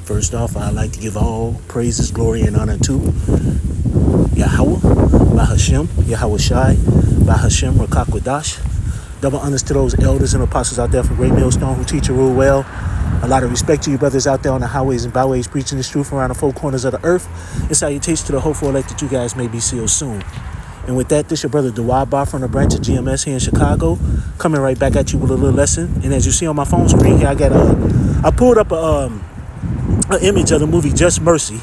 First off, I'd like to give all praises, glory, and honor to Yahweh, Bahashem, Yahweh Shai, Bahashem, Rakakwadash. Double honors to those elders and apostles out there from Great Millstone who teach and rule well. A lot of respect to you brothers out there on the highways and byways preaching this truth around the four corners of the earth. And salutations to the hopeful elect that you guys may be sealed soon. And with that, this your brother Dawad Bar from the branch of GMS here in Chicago, coming right back at you with a little lesson. And as you see on my phone screen here, I pulled up an image of the movie Just Mercy,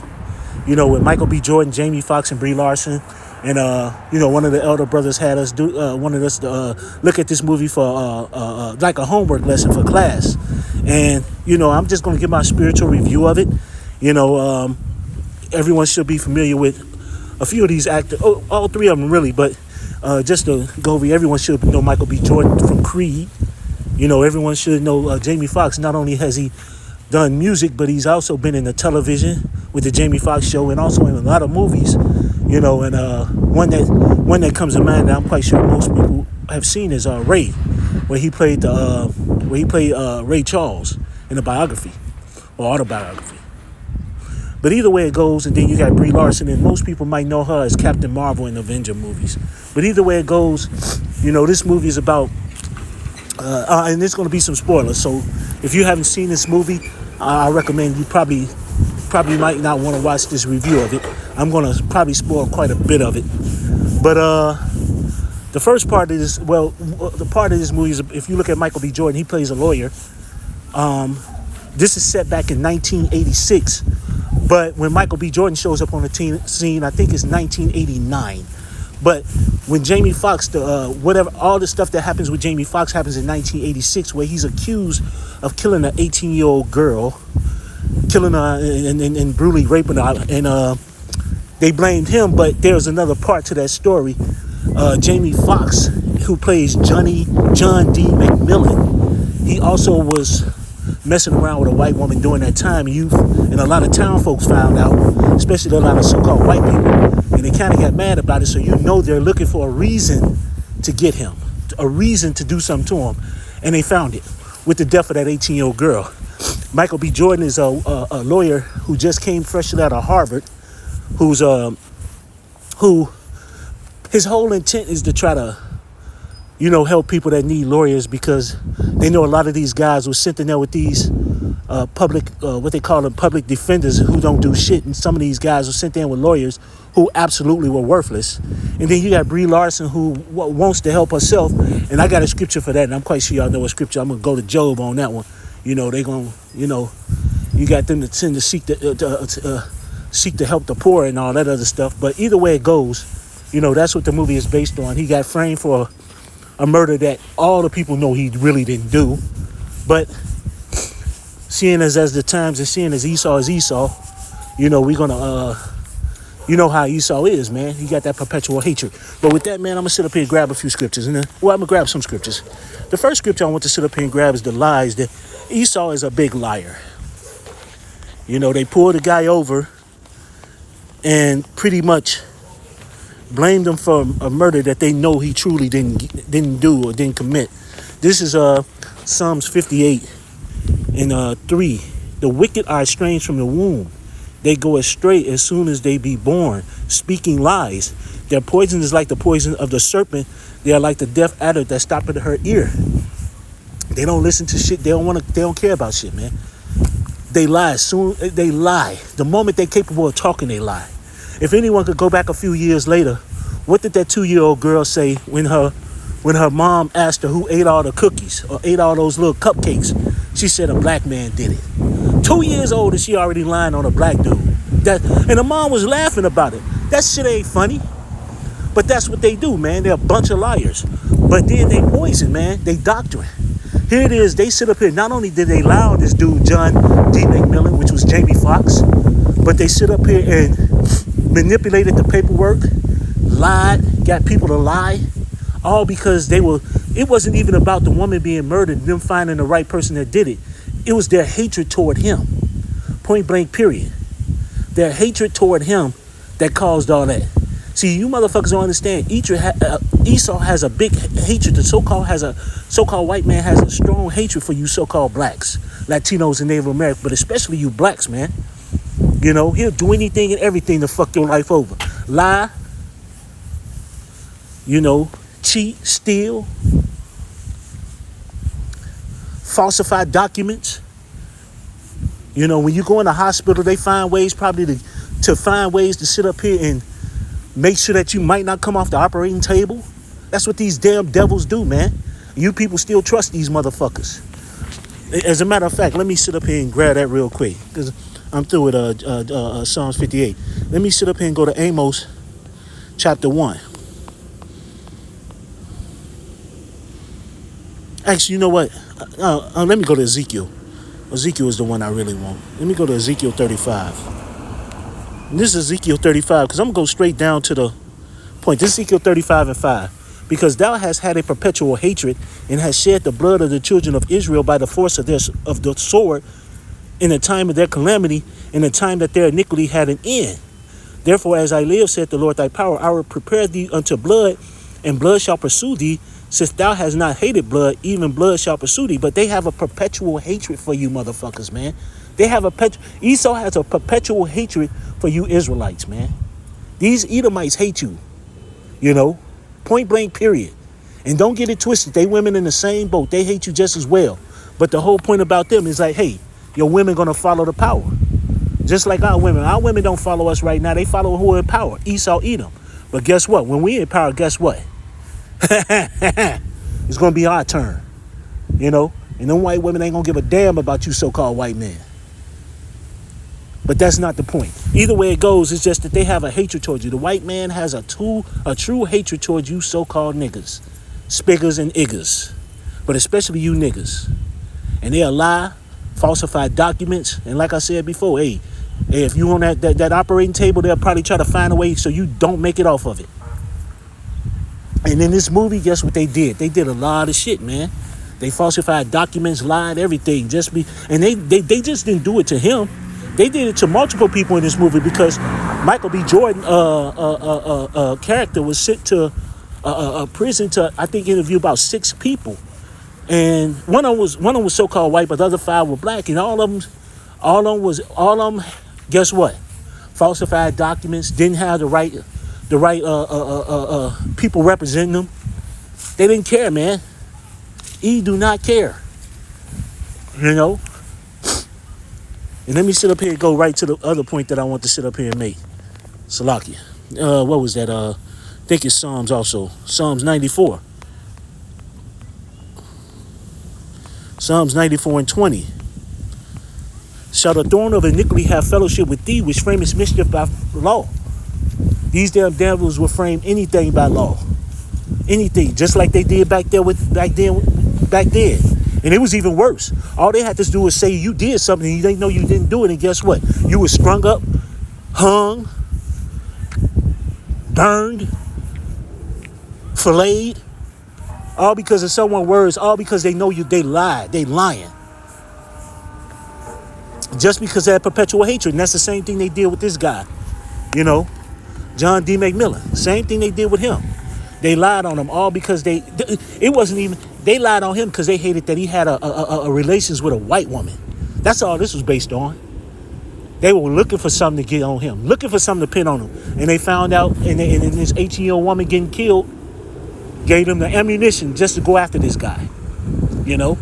you know, with Michael B. Jordan, Jamie Foxx, and Brie Larson. And, you know, one of the elder brothers had us wanted us to look at this movie for like a homework lesson for class. And, you know, I'm just going to give my spiritual review of it. You know, everyone should be familiar with a few of these actors, all three of them really, but just to go over, everyone should know Michael B. Jordan from Creed. You know, everyone should know Jamie Foxx. Not only has he done music, but he's also been in the television with the Jamie Foxx show and also in a lot of movies. You know, and one that comes to mind that I'm quite sure most people have seen is Ray, where he played Ray Charles in a biography or autobiography. But either way it goes, and then you got Brie Larson, and most people might know her as Captain Marvel in Avenger movies. But either way it goes, you know, this movie is about, and there's going to be some spoilers. So if you haven't seen this movie, I recommend you probably might not want to watch this review of it. I'm going to probably spoil quite a bit of it. But the first part is, the part of this movie is, if you look at Michael B. Jordan, he plays a lawyer. This is set back in 1986. But when Michael B. Jordan shows up on the scene, I think it's 1989. But when Jamie Foxx, all the stuff that happens with Jamie Foxx happens in 1986, where he's accused of killing an 18-year-old girl, killing her and brutally raping her. And they blamed him, but there's another part to that story. Jamie Foxx, who plays John D. McMillan, he also was messing around with a white woman during that time. And a lot of town folks found out, especially a lot of so-called white people, and they kind of got mad about it. So you know they're looking for a reason to get him, a reason to do something to him, and they found it with the death of that 18-year-old girl. Michael B. Jordan is a lawyer who just came freshly out of Harvard, who his whole intent is to try to, you know, help people that need lawyers, because they know a lot of these guys were sent in there with these what they call them public defenders who don't do shit. And some of these guys were sent in with lawyers who absolutely were worthless. And then you got Brie Larson, who wants to help herself. And I got a scripture for that, and I'm quite sure y'all know what scripture. I'm going to go to Job on that one. You know, they're going to, you know, you got them to tend to seek to help the poor and all that other stuff. But either way it goes, you know, that's what the movie is based on. He got framed for a murder that all the people know he really didn't do. But seeing as the times and seeing as Esau is Esau, you know, we're going to, you know how Esau is, man. He got that perpetual hatred. But with that, man, I'm going to sit up here and grab a few scriptures. And then, I'm going to grab some scriptures. The first scripture I want to sit up here and grab is the lies that Esau is a big liar. You know, they pulled the guy over and pretty much blamed him for a murder that they know he truly didn't do or didn't commit. This is Psalms 58 and 3. The wicked are estranged from the womb. They go astray as soon as they be born, speaking lies. Their poison is like the poison of the serpent. They are like the deaf adder that stoppeth her ear. They don't listen to shit. They don't care about shit, man. They lie. They lie. The moment they're capable of talking, they lie. If anyone could go back a few years later, what did that 2-year-old girl say when her mom asked her who ate all the cookies or ate all those little cupcakes? She said a black man did it. 2 years old and she already lying on a black dude. And the mom was laughing about it. That shit ain't funny. But that's what they do, man. They're a bunch of liars. But then they poison, man. They doctrine. Here it is. They sit up here. Not only did they lie on this dude, John D. McMillan, which was Jamie Foxx, but they sit up here and manipulated the paperwork, lied, got people to lie, all because it wasn't even about the woman being murdered, them finding the right person that did it. It was their hatred toward him. Point blank, period. Their hatred toward him that caused all that. See, you motherfuckers don't understand. Esau has a big hatred. The so-called white man has a strong hatred for you so-called blacks. Latinos and Native Americans, but especially you blacks, man. You know, he'll do anything and everything to fuck your life over. Lie, you know, cheat, steal, falsify documents. You know, when you go in the hospital, they find ways probably to find ways to sit up here and make sure that you might not come off the operating table. That's what these damn devils do, man. You people still trust these motherfuckers. As a matter of fact, let me sit up here and grab that real quick, because I'm through with Psalms 58. Let me sit up here and go to Amos chapter 1. Actually, you know what? Let me go to Ezekiel. Ezekiel is the one I really want. Let me go to Ezekiel 35. And this is Ezekiel 35, because I'm going to go straight down to the point. This is Ezekiel 35 and 5. Because thou hast had a perpetual hatred, and hast shed the blood of the children of Israel by the force of the sword, in the time of their calamity, in the time that their iniquity had an end. Therefore, as I live, saith the Lord thy power, I will prepare thee unto blood, and blood shall pursue thee. Since thou hast not hated blood, even blood shall pursue thee. But they have a perpetual hatred for you motherfuckers, man. Esau has a perpetual hatred for you Israelites, man. These Edomites hate you, you know, point blank, period. And don't get it twisted. They women in the same boat. They hate you just as well. But the whole point about them is like, hey, your women going to follow the power. Just like our women. Our women don't follow us right now. They follow who are in power. Esau, Edom. But guess what? When we in power, guess what? It's going to be our turn, you know, and them white women ain't going to give a damn about you so-called white men. But that's not the point. Either way it goes, it's just that they have a hatred towards you. The white man has a true hatred towards you so-called niggas, spiggers and iggers, but especially you niggas. And they'll lie, falsify documents, and like I said before, hey, if you on that operating table, they'll probably try to find a way so you don't make it off of it. And in this movie, guess what they did? They did a lot of shit, man. They falsified documents, lied, everything. And they just didn't do it to him. They did it to multiple people in this movie, because Michael B. Jordan character was sent to a prison to, I think, interview about 6 people. And one of them was so-called white, but the other 5 were black. And all of them, guess what? Falsified documents, didn't have the right people representing them. They didn't care, man. Do not care, you know. And let me sit up here and go right to the other point that I want to sit up here and make. Salakia. What was that? I think it's Psalms also. Psalms 94. Psalms 94 and 20. Shall the thorn of iniquity have fellowship with thee, which framest mischief by law? These damn devils will frame anything by law. Anything. Just like they did back then. And it was even worse. All they had to do was say you did something and they know you didn't do it. And guess what? You were strung up, hung, burned, filleted. All because of someone's words. All because they know they lied. They lying. Just because they had perpetual hatred. And that's the same thing they did with this guy. You know, John D. McMillan. Same thing they did with him. They lied on him all because they lied on him because they hated that he had a relations with a white woman. That's all this was based on. They were looking for something to get on him, looking for something to pin on him. And they found out, and this 18-year-old woman getting killed gave them the ammunition just to go after this guy, you know?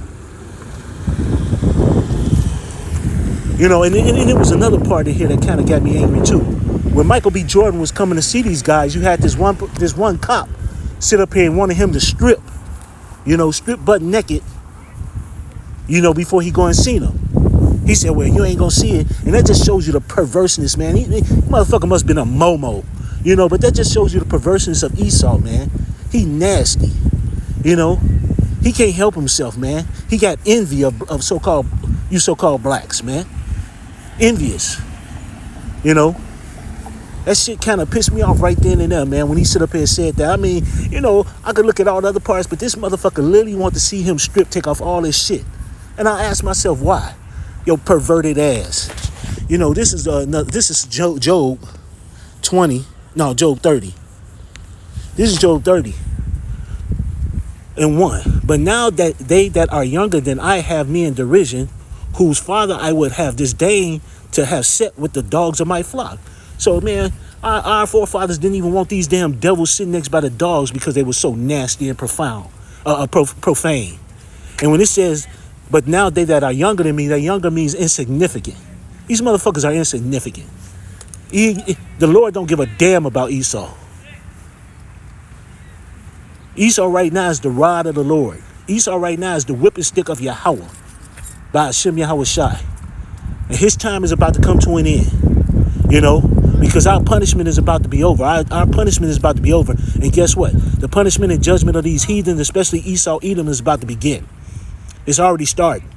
You know, and it was another part of here that kind of got me angry too. When Michael B. Jordan was coming to see these guys, you had this one cop sit up here and wanted him to strip butt naked, you know, before he go and see them. He said, well, you ain't gonna see it. And that just shows you the perverseness, man. He motherfucker must have been a Momo, you know, but that just shows you the perverseness of Esau, man. He nasty, you know. He can't help himself, man. He got envy of so-called blacks, man. Envious, you know. That shit kind of pissed me off right then and there, man, when he stood up here and said that. I mean, you know, I could look at all the other parts, but this motherfucker literally want to see him strip, take off all this shit. And I asked myself, why? Yo, perverted ass. You know, this is Job 30. This is Job 30 and 1. But now that they that are younger than I have me in derision, whose father I would have disdained to have set with the dogs of my flock. So, man, our forefathers didn't even want these damn devils sitting next by the dogs because they were so nasty and profane. And when it says, but now they that are younger than me, that younger means insignificant. These motherfuckers are insignificant. The Lord don't give a damn about Esau. Esau right now is the rod of the Lord. Esau right now is the whipping stick of Yahweh by Hashem Yahweh Shai. And his time is about to come to an end, because our punishment is about to be over. Our punishment is about to be over. And guess what? The punishment and judgment of these heathens, especially Esau, Edom, is about to begin. It's already started,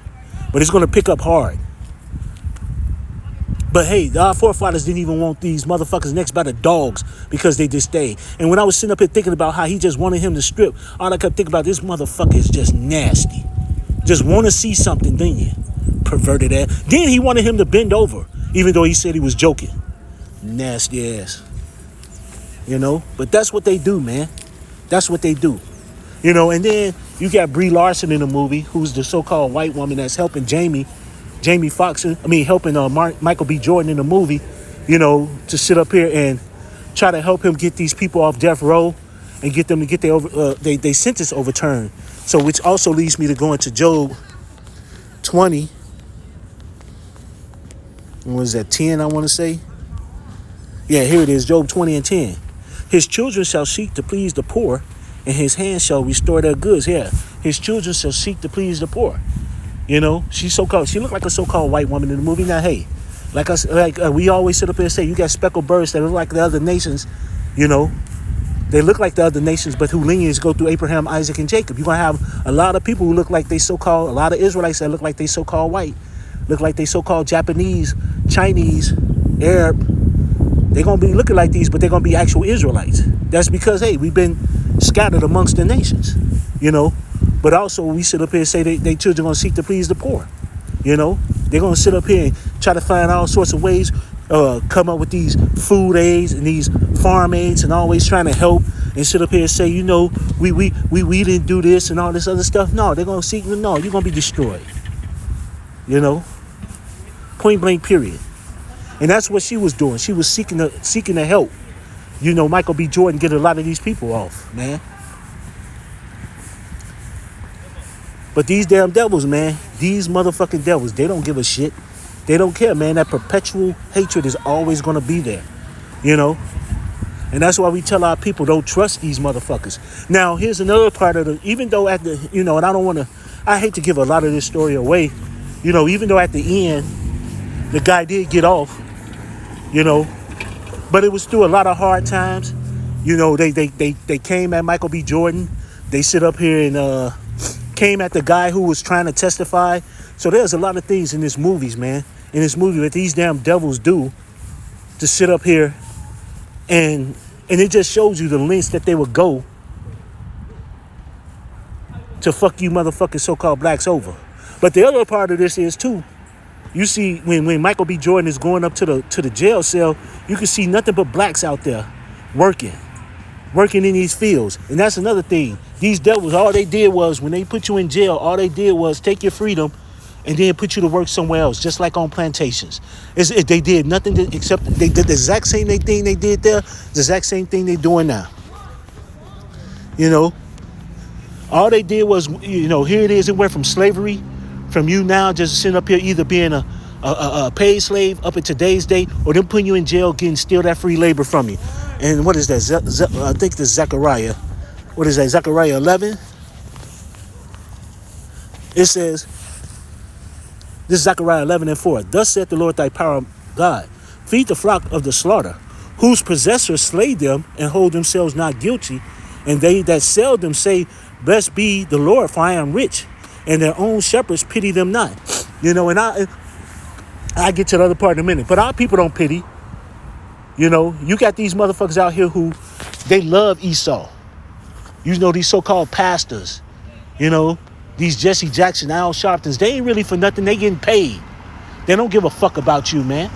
but it's going to pick up hard. But hey, our forefathers didn't even want these motherfuckers next by the dogs because they disdained. And when I was sitting up here thinking about how he just wanted him to strip, all I kept thinking about, this motherfucker is just nasty. Just want to see something, didn't you? Perverted ass. Then he wanted him to bend over, even though he said he was joking. Nasty ass. But that's what they do, man. That's what they do. And then you got Brie Larson in the movie, who's the so-called white woman that's helping Jamie Foxx, helping Michael B. Jordan in the movie, to sit up here and try to help him get these people off death row and get them to get their sentence overturned. So, which also leads me to go into Job 20. What was that, 10, I want to say? Yeah, here it is, Job 20 and 10. His children shall seek to please the poor, and his hands shall restore their goods. Yeah, his children shall seek to please the poor. She looked like a so-called white woman in the movie. Now, hey, we always sit up here and say, you got speckled birds that look like the other nations, They look like the other nations, but whose lineage go through Abraham, Isaac, and Jacob. You're going to have a lot of people who look like they so-called, a lot of Israelites that look like they so-called white, look like they so-called Japanese, Chinese, Arab. They're going to be looking like these, but they're going to be actual Israelites. That's because, hey, we've been scattered amongst the nations, But also, we sit up here and say they children are going to seek to please the poor. They're going to sit up here and try to find all sorts of ways, come up with these food aids and these farm aids and always trying to help and sit up here and say, we didn't do this and all this other stuff. No, they're going to seek, no, you're going to be destroyed. Point blank, period. And that's what she was doing. She was seeking to help, Michael B. Jordan get a lot of these people off, man. But these damn devils, man, these motherfucking devils, they don't give a shit. They don't care, man. That perpetual hatred is always going to be there, And that's why we tell our people, don't trust these motherfuckers. Now, here's another part of even though at the, and I hate to give a lot of this story away, even though at the end, the guy did get off, but it was through a lot of hard times. They came at Michael B. Jordan. They sit up here and came at the guy who was trying to testify. So there's a lot of things in this movie that these damn devils do to sit up here and it just shows you the lengths that they would go to fuck you motherfucking so-called blacks over. But the other part of this is too, you see when Michael B. Jordan is going up to the jail cell, you can see nothing but blacks out there working in these fields. And that's another thing. These devils, all they did was, when they put you in jail, all they did was take your freedom and then put you to work somewhere else, just like on plantations. They did nothing except they did the exact same thing they did there, the exact same thing they're doing now. All they did was, here it is. It went from slavery, from you now just sitting up here either being a paid slave up in today's day, or them putting you in jail, steal that free labor from you. And what is that? I think this Zechariah. What is that? Zechariah 11. It says, this is Zechariah 11 and 4. Thus saith the Lord thy power, God, feed the flock of the slaughter, whose possessors slay them and hold themselves not guilty. And they that sell them say, blessed be the Lord, for I am rich. And their own shepherds pity them not. And I get to the other part in a minute. But our people don't pity. You got these motherfuckers out here who, they love Esau. These so-called pastors. These Jesse Jackson, Al Sharptons, they ain't really for nothing. They getting paid. They don't give a fuck about you, man.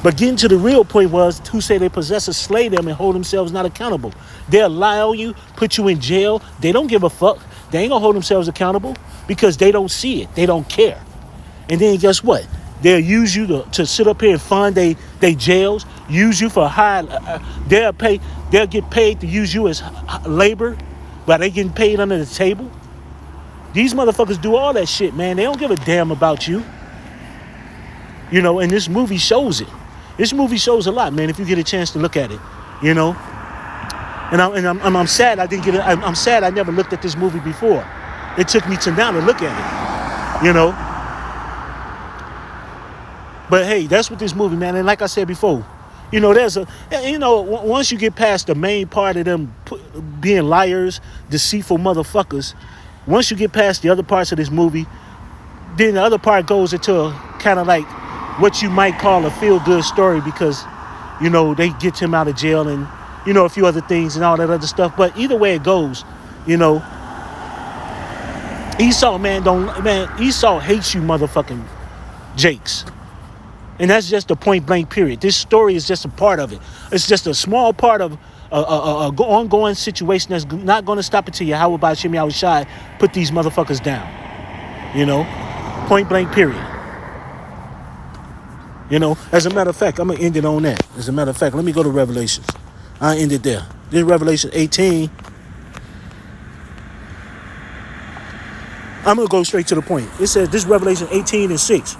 But getting to the real point was, who say they possessors slay them and hold themselves not accountable. They'll lie on you, put you in jail. They don't give a fuck. They ain't gonna hold themselves accountable because they don't see it. They don't care. And then guess what? They'll use you to sit up here and fund they jails, use you for high, they'll get paid to use you as labor, but they getting paid under the table. These motherfuckers do all that shit, man. They don't give a damn about you. You know, and this movie shows it. This movie shows a lot, man, if you get a chance to look at it, you know. And I'm sad I didn't get it. I'm sad I never looked at this movie before. It took me to now to look at it, you know. But hey, that's what this movie, man. And like I said before, you know, once you get past the main part of them being liars, deceitful motherfuckers, once you get past the other parts of this movie, then the other part goes into kind of like what you might call a feel-good story because, you know, they get him out of jail and, you know, a few other things and all that other stuff. But either way it goes, you know, Esau hates you motherfucking Jakes. And that's just the point blank period. This story is just a part of it. It's just a small part of a ongoing situation that's not going to stop until Yahweh Ba'ashem Yahushai put these motherfuckers down. You know, point blank period. You know, as a matter of fact, I'm going to end it on that. As a matter of fact, let me go to Revelations. I end it there. This is Revelation 18. I'm going to go straight to the point. It says, this is Revelation 18 and 6.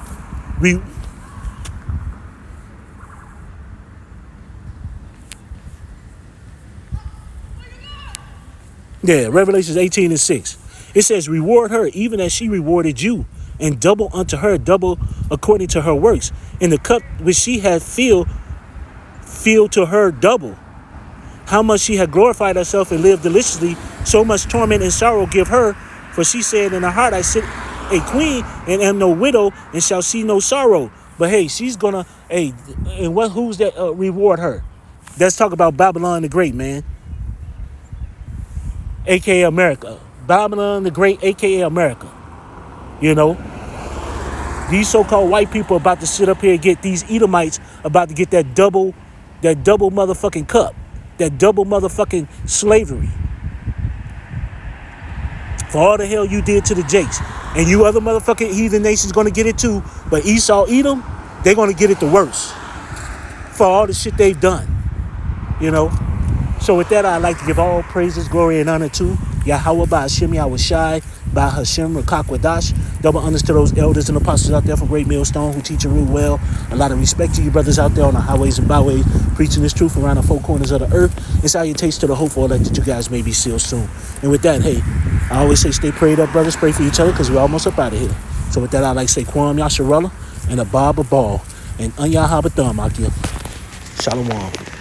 Revelations 18 and 6. It says, reward her even as she rewarded you, and double unto her, double according to her works. And the cup which she had filled to her double. How much she had glorified herself and lived deliciously, so much torment and sorrow give her. For she said in her heart, I sit a queen and am no widow and shall see no sorrow. But hey, she's gonna, who's that reward her? Let's talk about Babylon the Great, man. A.K.A. America. Babylon the Great, A.K.A. America. You know? These so-called white people about to sit up here and get these Edomites about to get that double motherfucking cup. That double motherfucking slavery. For all the hell you did to the Jakes. And you other motherfucking heathen nations gonna get it too. But Esau, Edom, they're gonna get it the worst. For all the shit they've done. You know? So with that, I'd like to give all praises, glory, and honor to Yahweh Ba'ashem Yahushai, Ba'Hashem Rakakwadash. Double honors to those elders and apostles out there from Great Millstone who teach and rule well. A lot of respect to you brothers out there on the highways and byways, preaching this truth around the four corners of the earth. And salutations to the hopeful elect that you guys may be sealed soon. And with that, hey, I always say stay prayed up, brothers. Pray for each other because we're almost up out of here. So with that, I'd like to say Kwam Yasharella and a Bob a Ball and Unyahabatham Akia. Shalom.